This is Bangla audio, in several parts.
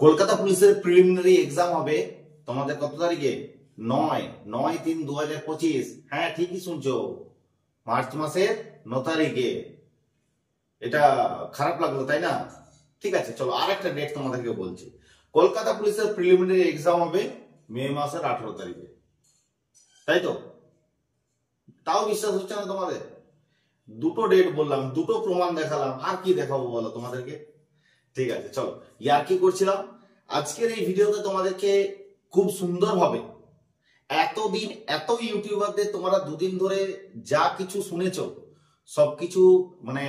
কলকাতা পুলিশের প্রিলিমিনারি এক্সাম হবে তোমাদের কত তারিখে? 9/3/2025। হ্যাঁ, ঠিকই শুনছো, মার্চ মাসের 9 তারিখে। এটা খারাপ লাগলো তাই না? ঠিক আছে, চলো আর একটা ডেট তোমাদেরকে বলছি। কলকাতা পুলিশের প্রিলিমিনারি এক্সাম হবে মে মাসের 18 তারিখে, তাই তো? তাও বিশ্বাস হচ্ছে না তোমাদের? দুটো ডেট বললাম, দুটো প্রমাণ দেখালাম, আর কি দেখাবো বলো তোমাদেরকে? ঠিক আছে, চলো, ইয়ার কি করছিলাম। আজকের এই ভিডিওতে তোমাদেরকে খুব সুন্দরভাবে এতদিন এত ইউটিউবারদের তোমরা দুদিন ধরে যা কিছু শুনেছো সবকিছু মানে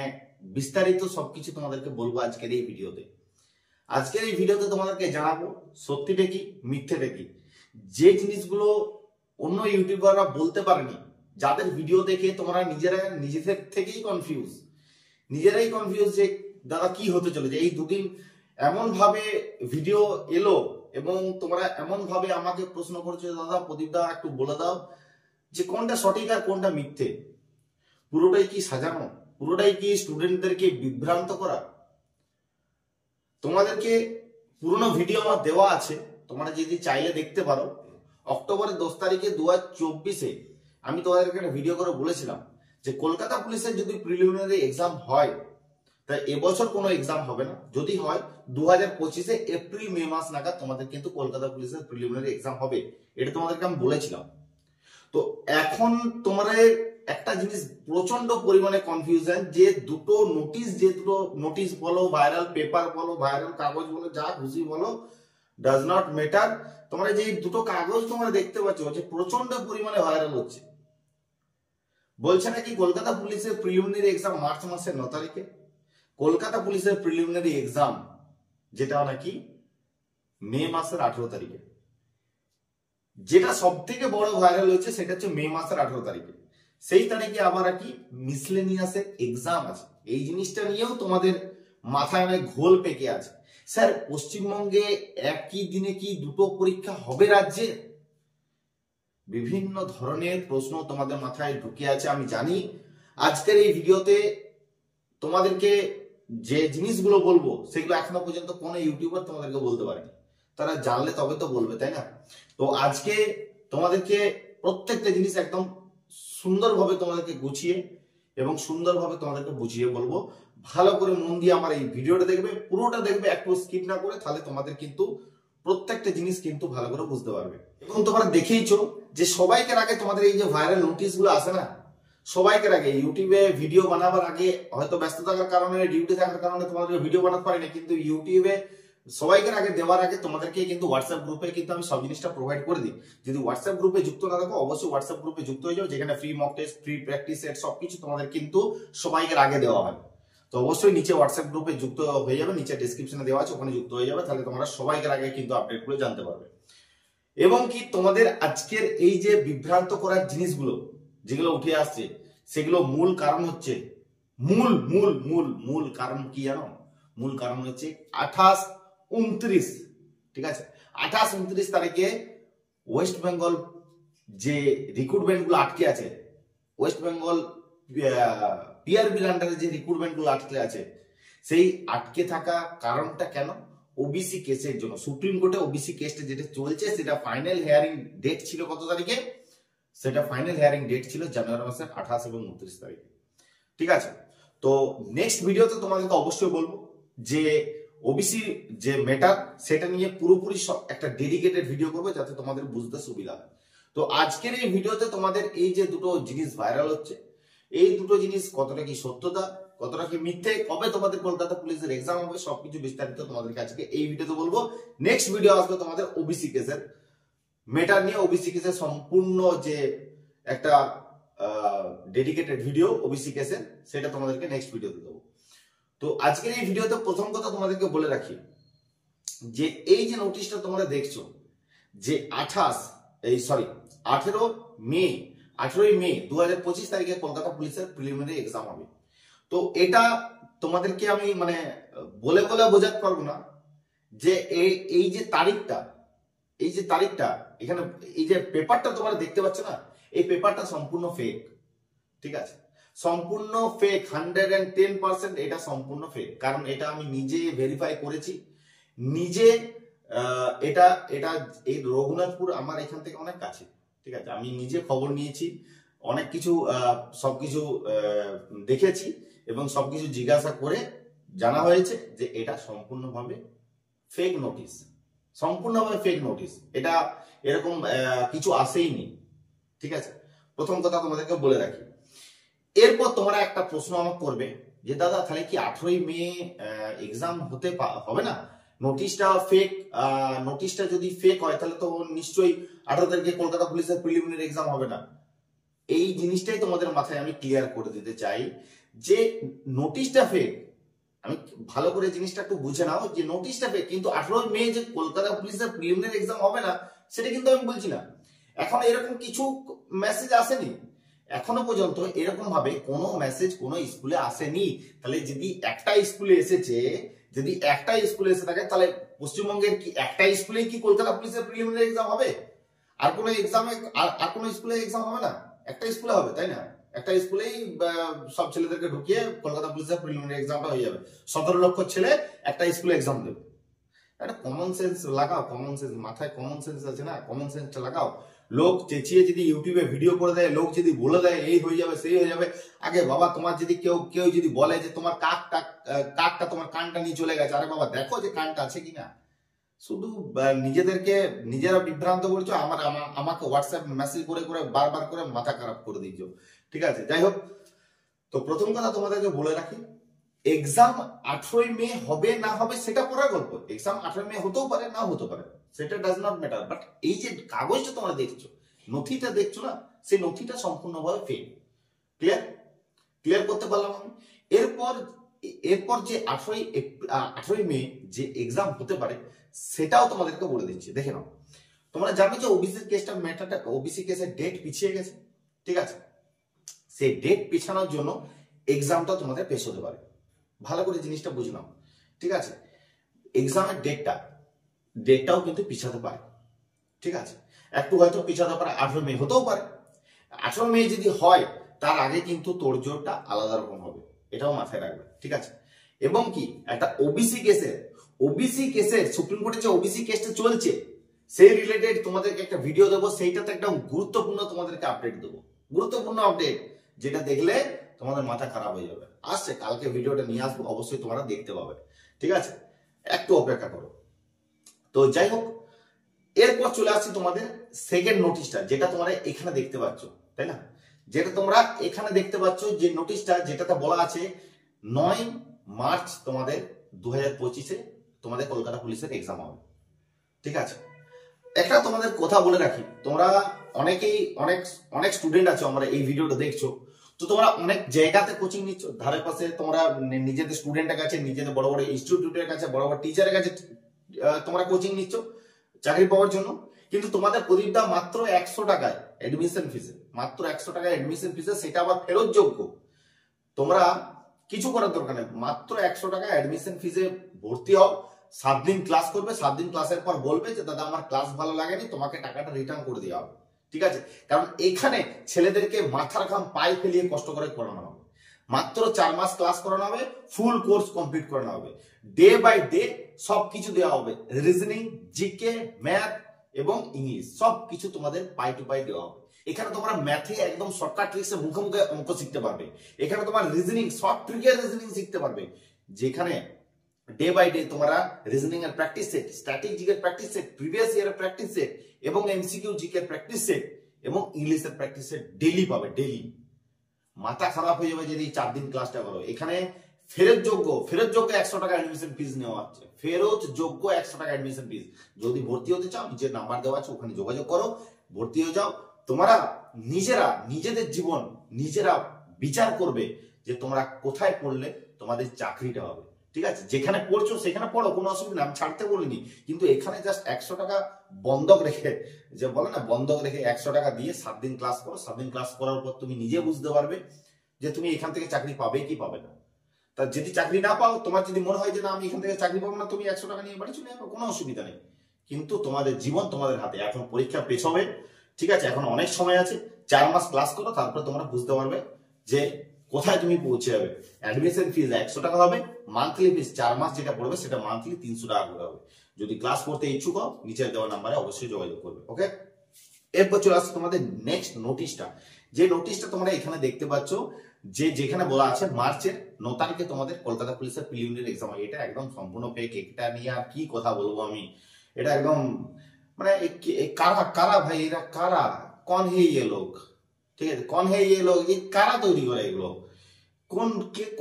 বিস্তারিত সবকিছু তোমাদেরকে বলবো আজকের এই ভিডিওতে। আজকের এই ভিডিওতে তোমাদেরকে জানাবো সত্যিটা কি মিথ্যেটা কি, যে জিনিসগুলো অন্য ইউটিউবাররা বলতে পারেনি, যাদের ভিডিও দেখে তোমরা নিজেদের থেকেই নিজেরাই কনফিউজ যে দাদা কি হতে চলেছে। এই দুদিন এমন ভাবে ভিডিও এলো এবং তোমরা এমন ভাবে আমাকে প্রশ্ন করছো, দাদা প্রদীপ দা একটু বলে দাও যে কোনটা সঠিক আর কোনটা মিথ্যে। পুরোটাই কি সাজানো? পুরোটাই কি স্টুডেন্টদেরকে বিভ্রান্ত করা? তোমাদেরকে পুরোনো ভিডিও আমার দেওয়া আছে, তোমরা যদি চাইলে দেখতে পারো। অক্টোবরের 10 তারিখে 2024-এ আমি তোমাদেরকে একটা ভিডিও করে বলেছিলাম যে কলকাতা পুলিশের যদি প্রিলিমিনারি এক্সাম হয় তাই এবছর কোনো এক্সাম হবে না, যদি হয় 2025-এ এপ্রিল মে মাস নাগাদ তোমাদের কিন্তু কলকাতা পুলিশের প্রিলিমিনারি এক্সাম হবে। এটা তোমাদেরকে আমি বলেছিলাম। তো এখন তোমাদের একটা জিনিস প্রচন্ড পরিমাণে কনফিউশন যে দুটো নোটিশ বলো, ভাইরাল পেপার বলো, ভাইরাল কাগজ বলো, যা খুশি বলো, ডাজ নট ম্যাটার। তোমরা যে দুটো কাগজ তোমরা দেখতে পাচ্ছ যে প্রচন্ড পরিমাণে ভাইরাল হচ্ছে, বলছে নাকি কলকাতা পুলিশের প্রিলিমিনারি এক্সাম মার্চ মাসের 9 তারিখে, কলকাতা পুলিশের প্রিলিমিনারি এক্সাম যেটা নাকি মে মাসের 18 তারিখে। যেটা সব থেকে বড় ভাইরাল হয়েছে সেটা হচ্ছে মে মাসের 18 তারিখে। সেই তারিখে আবার কি মিসলেনিয়াসের এক্সাম আছে। এই জিনিসটা নিয়েও তোমাদের মাথায় অনেক ঘোল পেকে আছে। স্যার পশ্চিমবঙ্গে একই দিনে কি দুটো পরীক্ষা হবে রাজ্যে? বিভিন্ন ধরনের প্রশ্ন তোমাদের মাথায় ঢুকে আছে আমি জানি। আজকের এই ভিডিওতে তোমাদেরকে যে জিনিসগুলো বলবো সেগুলো এখনো পর্যন্ত কোনো ইউটিউবার তোমাদেরকে বলতে পারেনি, তারা জানলে তবে তো বলবে, তাই না? তো আজকে তোমাদেরকে প্রত্যেকটা জিনিস একদম সুন্দরভাবে তোমাদেরকে গুছিয়ে এবং সুন্দরভাবে তোমাদেরকে বুঝিয়ে বলবো। ভালো করে মন দিয়ে আমার এই ভিডিওটা দেখবে, পুরোটা দেখবে, একটু স্কিপ না করে, তাহলে তোমাদের কিন্তু প্রত্যেকটা জিনিস কিন্তু ভালো করে বুঝতে পারবে। এবং তোমরা দেখেইছো যে সবাইকার আগে তোমাদের এই যে ভাইরাল নোটিশ গুলো আসে না, সবাইকার আগে ইউটিউবে ভিডিও বানাবার আগে হয়তো ব্যস্ত থাকার কারণে, ডিউটি থাকার কারণে তোমাদের ভিডিও বানাতে পারি না, কিন্তু ইউটিউবে সবাইকার আগে দেওয়ার আগে তোমাদেরকে কিন্তু হোয়াটসঅ্যাপ গ্রুপে কিন্তু আমি সব জিনিসটা প্রোভাইড করে দিই। যদি হোয়াটসঅ্যাপ গ্রুপে যুক্ত না থাকো অবশ্যই হোয়াটসঅ্যাপ গ্রুপে যুক্ত হয়ে যাও, যেখানে free mock test, free practice set সবকিছু তোমাদের কিন্তু সবাইকার আগে দেওয়া হয়। তো অবশ্যই নিচে হোয়াটসঅ্যাপ গ্রুপে যুক্ত হয়ে যাবে, নিচে ডেসক্রিপশনে দেওয়া আছে, ওখানে যুক্ত হয়ে যাবে, তাহলে তোমরা সবাইকার আগে কিন্তু আপডেটগুলো জানতে পারবে। এবং কি তোমাদের আজকের এই যে বিভ্রান্ত করার জিনিসগুলো যেগুলো উঠে আসছে সেগুলো মূল কারণ হচ্ছে মূল কারণ কি জানো? মূল কারণ হচ্ছে 28-29, ঠিক আছে, 28-29 তারিখে ওয়েস্ট বেঙ্গল যে রিক্রুটমেন্ট গুলো আটকে আছে, ওয়েস্ট বেঙ্গল পিআরবির আন্ডারে যে রিক্রুটমেন্ট গুলো আটকে আছে, সেই আটকে থাকা কারণটা কেন? ওবিসি কেসের জন্য। সুপ্রিম কোর্টে ওবিসি কেসটা যেটা চলছে সেটা ফাইনাল হিয়ারিং ডেট ছিল কত তারিখে? সেটা ফাইনাল হিয়ারিং ডেট ছিল জানুয়ারি মাসের 28 এবং 29 তারিখে, ঠিক আছে। তো নেক্সট ভিডিওতে তোমাদেরকে অবশ্যই বলবো যে ওবিসি যে ম্যাটার সেটা নিয়ে পুরোপুরি একটা ডেডিকেটেড ভিডিও করবো যাতে তোমাদের বুঝতে সুবিধা হয়। তো আজকের এই ভিডিওতে তোমাদের এই যে দুটো জিনিস ভাইরাল হচ্ছে, এই দুটো জিনিস কতটা কি সত্যতা, কতটা কি মিথ্যে, কবে তোমাদের কলকাতা পুলিশের এক্সাম হবে, সবকিছু বিস্তারিত তোমাদেরকে আজকে এই ভিডিওতে বলবো। নেক্সট ভিডিও আসবে তোমাদের ওবিসি কেসের ম্যাটার নিয়ে, ওবিসি কেসের সম্পূর্ণ যে একটা ডেডিকেটেড ভিডিও ওবিসি কেসের, সেটা তোমাদেরকে নেক্সট ভিডিওতে দেবো। তো আজকের এই ভিডিওতে প্রথম কথা তোমাদেরকে বলে রাখি যে এই যে নোটিশটা তোমরা দেখছো যে 18ই মে 2025 তারিখে কলকাতা পুলিশের প্রিলিমিনারি এক্সাম হবে। তো এটা তোমাদেরকে আমি মানে বলে বোঝাতে পারবো না যে এই যে তারিখটা এখানে এই যে পেপারটা তোমরা দেখতে পাচ্ছ না, এই পেপারটা সম্পূর্ণ ফেক, ঠিক আছে, সম্পূর্ণ ফেক, 110% এটা সম্পূর্ণ ফেক। কারণ এটা আমি নিজে ভেরিফাই করেছি নিজে এটা এটা এই রঘুনাথপুর আমার এখান থেকে অনেক কাছে, ঠিক আছে, আমি নিজে খবর নিয়েছি, অনেক কিছু সবকিছু দেখেছি এবং সবকিছু জিজ্ঞাসা করে জানা হয়েছে যে এটা সম্পূর্ণভাবে ফেক নোটিশ, সম্পূর্ণভাবে ফেক নোটিশ, এটা এরকম কিছু আসেইনি, ঠিক আছে। প্রথম কথা তোমাদেরকে বলে রাখি। এরপর তোমরা একটা প্রশ্ন আমাকে করবে যে দাদা তাহলে কি 18ই মে এক্সাম হবে না? নোটিশটা ফেক, নোটিশটা যদি ফেক হয় তাহলে তো নিশ্চয়ই 18 তারিখে কলকাতা পুলিশের প্রিলিমিনারি এক্সাম হবে না। এই জিনিসটাই তোমাদের মাথায় আমি ক্লিয়ার করে দিতে চাই যে নোটিশটা ফেক। আমি ভালো করে জিনিসটা একটু বুঝে নাও যে নোটিশটা ফেক, কিন্তু 18 মে যে কলকাতা পুলিশের প্রিলিমিনারি এক্সাম হবে না সেটা কিন্তু আমি বলছি না। এখন এরকম কিছু মেসেজ আসেনি, এখনো পর্যন্ত এরকম ভাবে কোনো মেসেজ কোনো স্কুলে আসেনি। তাহলে যদি একটা স্কুলে এসেছে, যদি একটা স্কুলে এসে থাকে তাহলে পশ্চিমবঙ্গের কি একটা স্কুলেই কি কলকাতা পুলিশের প্রিলিমিনারি এক্সাম হবে? আর কোনো এক্সামে আর কোনো স্কুলে এক্সাম হবে না? একটা স্কুলে হবে, তাই না? একটা স্কুলেই সব ছেলেদেরকে ঢুকিয়ে কলকাতা পুলিশের প্রিলিমিনারি এক্সামটা হয়ে যাবে। 17 লক্ষ ছেলে একটা স্কুলে এক্সাম দেবে। একটা কমন সেন্স লাগাও, কমন সেন্স, মাথায় কমন সেন্স আছে না, কমন সেন্সটা লাগাও। লোক চেঁচিয়ে যদি ইউটিউবে ভিডিও করে দেয়, লোক যদি বলে দেয় এই হয়ে যাবে সেই হয়ে যাবে, আগে বাবা তোমার যদি কেউ যদি বলে যে তোমার কাকটা তোমার কানটা নিয়ে চলে গেছে, আরে বাবা দেখো যে কানটা আছে কিনা। শুধু নিজেরা বিভ্রান্ত করছো, আমাকে হোয়াটসঅ্যাপ মেসেজ করে করে বারবার করে মাথা খারাপ করে দিচ্ছ, ঠিক আছে। যাই হোক, তো প্রথম কথা তোমাদেরকে বলে রাখি, এক্সাম 18ই মে হবে না হবে সেটা পরের গল্প। এক্সাম 18ই মে হতেও পারে না হতে পারে, সেটা ডাজ নট ম্যাটার। বাট এই যে কাগজটা তোমরা দেখছো, নথিটা দেখছো না, সেই নথিটা সম্পূর্ণভাবে ফেক। ক্লিয়ার করতে পারলাম আমি? এরপর যে 18ই মে যে এক্সাম হতে পারে সেটাও তোমাদেরকে বলে দিচ্ছি, দেখে নাও। তোমরা জানো যে ওবিসি কেসের ডেট পিছিয়ে গেছে, ঠিক আছে। সেই ডেট পিছানোর জন্য এক্সামটা তোমাদের পেশ হতে পারে। ভালো করে জিনিসটা বুঝে নাও, ঠিক আছে। এক্সামের ডেটটাও কিন্তু পিছাতে পারে, ঠিক আছে। একটু হয়তো পিছাতে পারে, 18 মে হতেও পারে। 18 মে যদি হয় তার আগে কিন্তু তোড়জোড়টা আলাদা রকম হবে, এটাও মাথায় রাখবে, ঠিক আছে। এবং কি একটা ওবিসি কেসের সুপ্রিম কোর্টে যে ওবিসি কেসটা চলছে সেই রিলেটেড তোমাদেরকে একটা ভিডিও দেবো, সেইটাতে একদম গুরুত্বপূর্ণ তোমাদেরকে আপডেট দেবো, গুরুত্বপূর্ণ আপডেট, যেটা দেখলে তোমাদের মাথা খারাপ হয়ে যাবে। আসছে কালকে ভিডিওটা নিয়ে আসবো, অবশ্যই তোমরা দেখতে পাবে, ঠিক আছে। একটু অপেক্ষা করো। তো যাই হোক, এরপর চলে আসছি তোমাদের সেকেন্ড নোটিশটা, যেটা তোমরা এখানে দেখতে পাচ্ছ, তাই না? যেটা তোমরা এখানে দেখতে পাচ্ছ যে নোটিশটা, যেটাতে বলা আছে 9 মার্চ তোমাদের 2025-এ তোমাদের কলকাতা পুলিশের এক্সাম হবে, ঠিক আছে। একটা তোমাদের কথা বলে রাখি, তোমরা অনেকেই অনেক স্টুডেন্ট আছো, আমরা এই ভিডিওটা দেখছো, তো তোমরা অনেক জায়গাতে কোচিং নিচ্ছ, ধারে পাশে তোমরা নিজেদের স্টুডেন্টের কাছে, নিজেদের বড় বড় ইনস্টিটিউটের কাছে, বড় বড় টিচারের কাছে তোমরা কোচিং নিচ্ছ চাকরি পাওয়ার জন্য। কিন্তু তোমাদের প্রদীপটা মাত্র 100 টাকায় অ্যাডমিশন ফিসে, মাত্র 100 টাকায় অ্যাডমিশন ফিসে, সেটা আবার ফেরত যোগ্য। তোমরা কিছু করার দরকার নেই, মাত্র 100 টাকা অ্যাডমিশন ফিসে ভর্তি হও, 7 দিন ক্লাস করবে, 7 দিন ক্লাসের পর বলবে যে দাদা আমার ক্লাস ভালো লাগেনি, তোমাকে টাকাটা রিটার্ন করে দেওয়া হবে, ঠিক আছে। কারণ এখানে ছেলেদেরকে মাথার ঘাম পায়ে ফেলিয়ে কষ্ট করে পড়ানো হবে। মাত্র 4 মাস ক্লাস করানো হবে, ফুল কোর্স কমপ্লিট করানো হবে, ডে বাই ডে সবকিছু দেওয়া হবে, রিজনিং, জিকে, ম্যাথ এবং ইংলিশ সবকিছু তোমাদের পাই টু পাই দেওয়া হবে। এখানে তোমরা ম্যাথে একদম শর্টকাট ট্রিক্সে মুখে মুখে অঙ্ক শিখতে পারবে। এখানে তোমার রিজনিং, শর্ট ট্রিকের রিজনিং শিখতে পারবে, যেখানে ডে বাই ডে তোমরা রিজনিং এর প্র্যাকটিস সেট, স্ট্যাটিক জিকের প্র্যাকটিস সেট, প্রিভিয়াস ইয়ারের প্র্যাকটিস সেট এবং এমসিকিউ জিকের প্র্যাকটিস সেট এবং ইংলিশের প্র্যাকটিস সেট ডেইলি পাবে, ডেইলি। মাথা খারাপ হয়ে যাবে যদি 4 দিন ক্লাসটা করো। এখানে ফেরত যোগ্য 100 টাকা অ্যাডমিশন ফিস নেওয়া হচ্ছে, ফেরত যোগ্য 100 টাকা অ্যাডমিশন ফিস। যদি ভর্তি হতে চাও, নিচের নাম্বার দেওয়া আছে, ওখানে যোগাযোগ করো, ভর্তি হয়ে যাও। তোমরা নিজেদের জীবন নিজেরা বিচার করবে যে তোমরা কোথায় পড়লে তোমাদের চাকরিটা হবে, ঠিক আছে। যেখানে পড়ছো সেখানে পড়ো, কোনো অসুবিধা, আমি ছাড়তে বলিনি। কিন্তু এখানে জাস্ট 100 টাকা বন্ধক রেখে, যে বলে না বন্ধক রেখে 100 টাকা দিয়ে 7 দিন ক্লাস করো, 7 দিন ক্লাস করার পর তুমি নিজে বুঝতে পারবে যে তুমি এখান থেকে চাকরি পাবে কি পাবে না। তা যদি চাকরি না পাও, তোমার যদি মনে হয় যে না আমি এখান থেকে চাকরি পাবো না, তুমি 100 টাকা নিয়ে বাড়ি চলে যাবে, কোনো অসুবিধা নেই। কিন্তু তোমাদের জীবন তোমাদের হাতে, এখন পরীক্ষা পেছাবে, ঠিক আছে। এখন অনেক সময় আছে, 4 মাস ক্লাস করো, তারপর তোমরা বুঝতে পারবে যে কোথায় তুমি পৌঁছে যাবে। অ্যাডমিশন ফিজ 100 টাকা হবে, মান্থলি ফিজ 4 মাস যেটা পড়বে সেটা মান্থলি 300 টাকা করে হবে। যদি ক্লাস করতে ইচ্ছুক হও নিচে দেওয়া নাম্বারে অবশ্যই যোগাযোগ করবে। ওকে, এরপর চলে আসছে তোমাদের নেক্সট নোটিশটা। যে নোটিশটা তোমরা এখানে দেখতে পাচ্ছ, যে যেখানে বলা আছে মার্চের 9 তারিখে তোমাদের কলকাতা পুলিশের প্রিলিমিনারি এক্সাম। এটা একদম সম্পূর্ণ ফেক। এটা নিয়ে আর কি কথা বলবো আমি, এটা একদম মানে কারা কারা ভাই, এরা কারা, কন হে ইয়ে লোক, ঠিক আছে, কন হে ইয়ে লোক, এই কারা তৈরি করে এগুলো,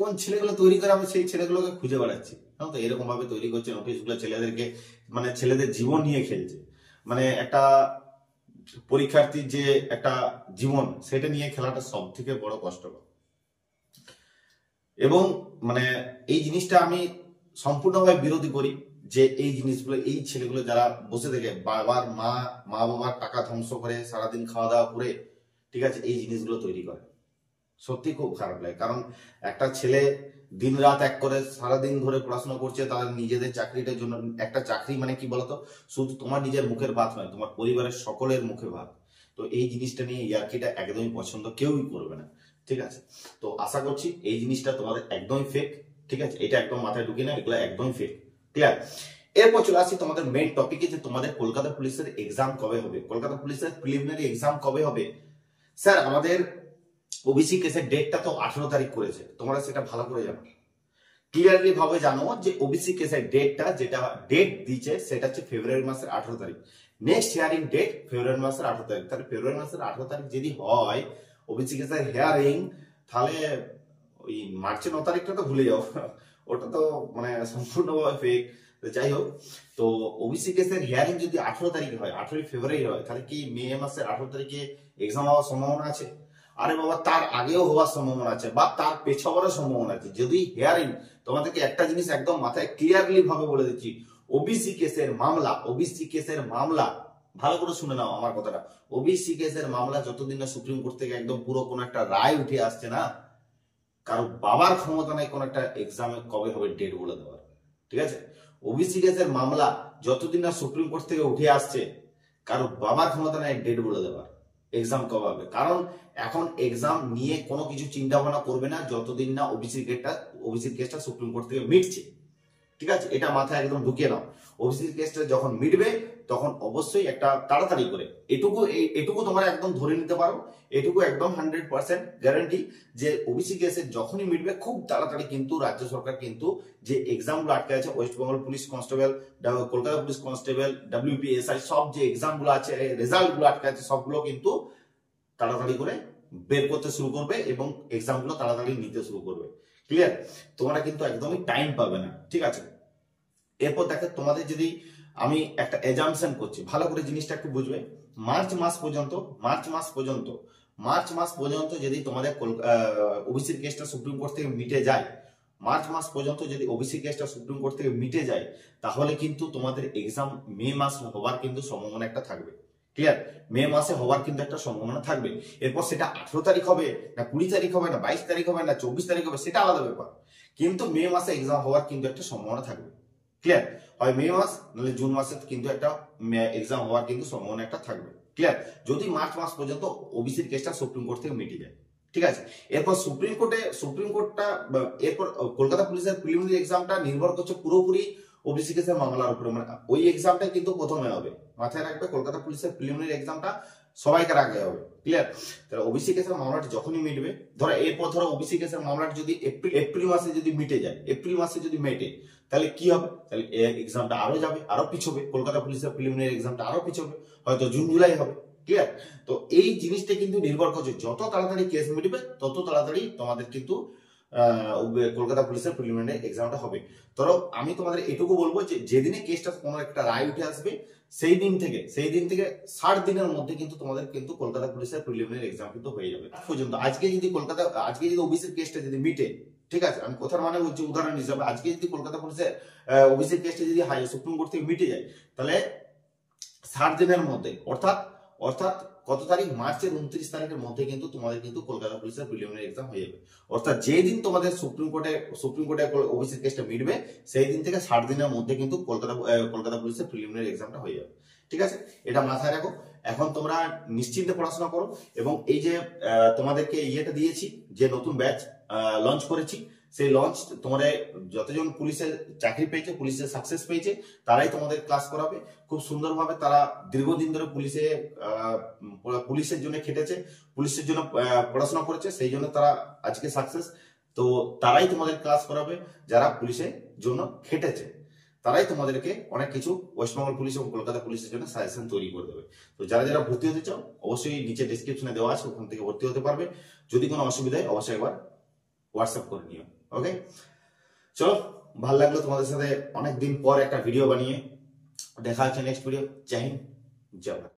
কোন ছেলেগুলো তৈরি করে, আমি সেই ছেলেগুলোকে খুঁজে বেড়াচ্ছি। তো এরকম ভাবে তৈরি করছে নোটিশগুলো, ছেলেদেরকে মানে ছেলেদের জীবন নিয়ে খেলছে। মানে একটা পরীক্ষার্থীর যে একটা জীবন, সেটা নিয়ে খেলাটা সব থেকে বড় কষ্টকর। এবং মানে এই জিনিসটা আমি সম্পূর্ণভাবে বিরোধী করি, যে এই জিনিসগুলো, এই ছেলেগুলো যারা বসে থেকে মা বাবার টাকা ধ্বংস করে সারাদিন খাওয়া দাওয়া করে, ঠিক আছে, এই জিনিসগুলো তৈরি করে, সত্যি খুব খারাপ লাগে। কারণ একটা ছেলে দিন রাত এক করে সারাদিন ধরে পড়াশোনা করছে তাদের নিজেদের চাকরিটার জন্য। একটা চাকরি মানে কি বলতো, শুধু তোমার নিজের মুখের ভাত নয়, তোমার পরিবারের সকলের মুখে ভাত। তো এই জিনিসটা নিয়ে ইয়ার্কিটা একদমই পছন্দ কেউই করবে না, ঠিক আছে। তো আশা করছি এই জিনিসটা তোমাদের একদমই ফেক, ঠিক আছে, এটা একদম মাথায় ঢুকিয়ে না, এগুলো একদমই ফেক, ক্লিয়ার। এরপর চলে আসছি তোমাদের মেইন টপিকে, যে তোমাদের কলকাতা পুলিশের এক্সাম কবে হবে, কলকাতা পুলিশের প্রিলিমিনারি এক্সাম কবে হবে। স্যার আমাদের ওবিসি কেসের ডেটটা তো 18 তারিখ করেছে, তোমরা সেটা ভালো করে জানো, ক্লিয়ারলি ভাবে জানো যে ওবিসি কেসের ডেটটা, যেটা ডেট দিয়েছে সেটা হচ্ছে ফেব্রুয়ারি মাসের 18 তারিখ। নেক্সট হিয়ারিং ডেট ফেব্রুয়ারি মাসের 18 তারিখ। তাহলে ফেব্রুয়ারি মাসের 18 তারিখ যদি হয় ওবিসি কেসের হিয়ারিং, তাহলে ওই মার্চের 9 তারিখটা তো ভুলে যাও, ওটা তো মানে সম্পূর্ণভাবে ফেক। যাই হোক, তো ওবিসি কেসের হিয়ারিং যদি 18 তারিখে হয়, 18 ফেব্রুয়ারি হয়, তাহলে কি মে মাসের 18 তারিখে এক্সাম হওয়ার সম্ভাবনা আছে? আরে বাবা, তার আগেও হওয়ার সম্ভাবনা আছে, বা তার পেছনে হওয়ার সম্ভাবনা আছে। যদি হিয়ারিং, তোমাদেরকে একটা জিনিস একদম মাথায় ক্লিয়ারলি ভাবে বলে দিচ্ছি, ওবিসি কেসের মামলা, ভালো করে শুনে নাও আমার কথাটা, ওবিসি কেসের মামলা যতদিন না সুপ্রিম কোর্ট থেকে একদম পুরো কোন একটা রায় উঠে আসছে না, কারো বাবার ক্ষমতা নাই কোন একটা এক্সামে কবে হবে ডেট বলে দেওয়ার, ঠিক আছে। ওবিসি কেসের মামলা যতদিন না সুপ্রিম কোর্ট থেকে উঠে আসছে, কারো বাবার ক্ষমতা নাই ডেট বলে দেওয়ার এক্সাম কবে হবে। কারণ এখন এক্সাম নিয়ে কোনো কিছু চিন্তা ভাবনা করবে না যতদিন না ওবিসি কেসটা সুপ্রিম কোর্ট থেকে মিটছে, ঠিক আছে, এটা মাথায় একদম ঢুকিয়ে নাও। ওবিসি কেসটা যখন মিটবে তখন অবশ্যই একটা তাড়াতাড়ি করে, এটুকু তোমরা একদম ধরে নিতে পারো, এটুকু একদম 100% গ্যারান্টি, যে ওবিসি কেসে যখনই মিটবে খুব তাড়াতাড়ি কিন্তু রাজ্য সরকার কিন্তু যে এক্সাম গুলো আটকে আছে, West Bengal police constable, Kolkata police constable, WPSI, সব যে এক্সাম গুলো আছে, রেজাল্ট গুলো আটকে আছে, সবগুলো কিন্তু তাড়াতাড়ি করে বের করতে শুরু করবে এবং এক্সাম গুলো তাড়াতাড়ি নিতে শুরু করবে, ক্লিয়ার। তোমরা কিন্তু একদমই টাইম পাবে না, ঠিক আছে। এরপর দেখো, তোমাদের যদি আমি একটা এজাম্পশন করছি, ভালো করে জিনিসটা একটু বুঝবে। মার্চ মাস পর্যন্ত যদি তোমাদের ওবিসির কেসটা সুপ্রিম কোর্ট থেকে মিটে যায়, মার্চ মাস পর্যন্ত যদি ওবিসি কেসটা সুপ্রিম কোর্ট থেকে মিটে যায়, তাহলে কিন্তু তোমাদের এক্সাম মে মাস হওয়ার কিন্তু সম্ভাবনা একটা থাকবে, ক্লিয়ার। মে মাসে হওয়ার কিন্তু একটা সম্ভাবনা থাকবে। এরপর সেটা 18 তারিখ হবে না 20 তারিখ হবে না 22 তারিখ হবে না 24 তারিখ হবে, সেটা আলাদা ব্যাপার, কিন্তু মে মাসে এক্সাম হওয়ার কিন্তু একটা সম্ভাবনা থাকবে, ক্লিয়ার। হয় মে মাস নাহলে জুন মাসে কিন্তু একটা এক্সাম হওয়ার কিন্তু সম্ভাবনা একটা থাকবে, ক্লিয়ার, যদি মার্চ মাস পর্যন্ত ওবিসির কেসটা সুপ্রিম কোর্ট থেকে মিটে যায়, ঠিক আছে। এরপর সুপ্রিম কোর্টটা এরপর কলকাতা পুলিশের প্রিলিমিনারি এক্সামটা নির্ভর করছে পুরোপুরি ওবিসি কেসের মামলার উপরে, মানে ওই এক্সামটা কিন্তু প্রথমে হবে, মাথায় রাখবে, কলকাতা পুলিশের প্রিলিমিনারি এক্সামটা সবাইকার আগে হবে, ক্লিয়ার। তাহলে ওবিসি কেসের মামলাটা যখনই মিটবে, এরপর ধরো ওবিসি কেসের মামলাটা যদি এপ্রিল মাসে যদি মিটে যায়, এপ্রিল মাসে যদি মেটে, তাহলে কি হবে, তাহলে এক্সামটা আরো যাবে, আরো পিছবে, কলকাতা পুলিশের প্রিলিমিনারি এক্সামটা আরো পিছবে, হয়তো জুন জুলাই হবে, ক্লিয়ার। তো এই জিনিসটা কিন্তু নির্ভর করছে, যত তাড়াতাড়ি কেস মিটবে তত তাড়াতাড়ি তোমাদের কিন্তু কলকাতা পুলিশের প্রিলিমিনারি এক্সামটা হবে। ধরো আমি তোমাদের এটুকু বলবো যে যেদিনে কেসটা কোনো একটা রায় উঠে আসবে, সেই দিন থেকে 60 দিনের মধ্যে কিন্তু তোমাদের কিন্তু কলকাতা পুলিশের প্রিলিমিনারি এক্সাম কিন্তু হয়ে যাবে। পর্যন্ত আজকে যদি ওবিসির কেসটা যদি মিটে, ঠিক আছে, আমি কথার মানে বলছি উদাহরণ হিসাবে, আজকে যদি কলকাতা পুলিশের ওবিসির কেসটা যদি সুপ্রিম কোর্ট থেকে মিটে যায়, তাহলে 60 দিনের মধ্যে, অর্থাৎ কত তারিখ, মার্চের 29 তারিখের মধ্যে কিন্তু তোমাদের কিন্তু কলকাতা পুলিশের প্রিলিমিনারি এক্সাম হয়ে যাবে। অর্থাৎ যেই দিন তোমাদের সুপ্রিম কোর্টে ওবিসি কেসটা মিটবে সেই দিন থেকে 60 দিনের মধ্যে কিন্তু কলকাতা পুলিশের প্রিলিমিনারি এক্সামটা হয়ে যাবে। ঠিক আছে, এটা মাথায় রাখো। এখন তোমরা নিশ্চিন্তে পড়াশোনা করো, এবং এই যে তোমাদেরকে ইয়েটা দিয়েছি, যে নতুন ব্যাচ লঞ্চ করেছি, সেই লঞ্চ তোমরা যতজন পুলিশের চাকরি পেয়েছে, পুলিশের সাকসেস পেয়েছে, তারাই তোমাদের ক্লাস করাবে খুব সুন্দরভাবে। তারা দীর্ঘদিন ধরে পুলিশের জন্য খেটেছে, পুলিশের জন্য পড়াশোনা করেছে, সেই জন্য তারা আজকে সাকসেস। তো তারাই তোমাদের ক্লাস করাবে, যারা পুলিশের জন্য খেটেছে, তারাই তোমাদেরকে অনেক কিছু ওয়েস্টবেঙ্গল পুলিশ এবং কলকাতা পুলিশের জন্য সাজেশন তৈরি করে দেবে। তো যারা যারা ভর্তি হতে চাও, অবশ্যই নিচে ডেসক্রিপশনে দেওয়া আছে, ওখান থেকে ভর্তি হতে পারবে। যদি কোনো অসুবিধা হয় অবশ্যই একবার হোয়াটসঅ্যাপ করে নিও। ওকে, চলো, ভালো লাগলো তোমাদের সাথে অনেকদিন পর একটা ভিডিও বানিয়ে। দেখা হচ্ছে নেক্সট ভিডিও। জয় হিন্দ, জয় ভারত।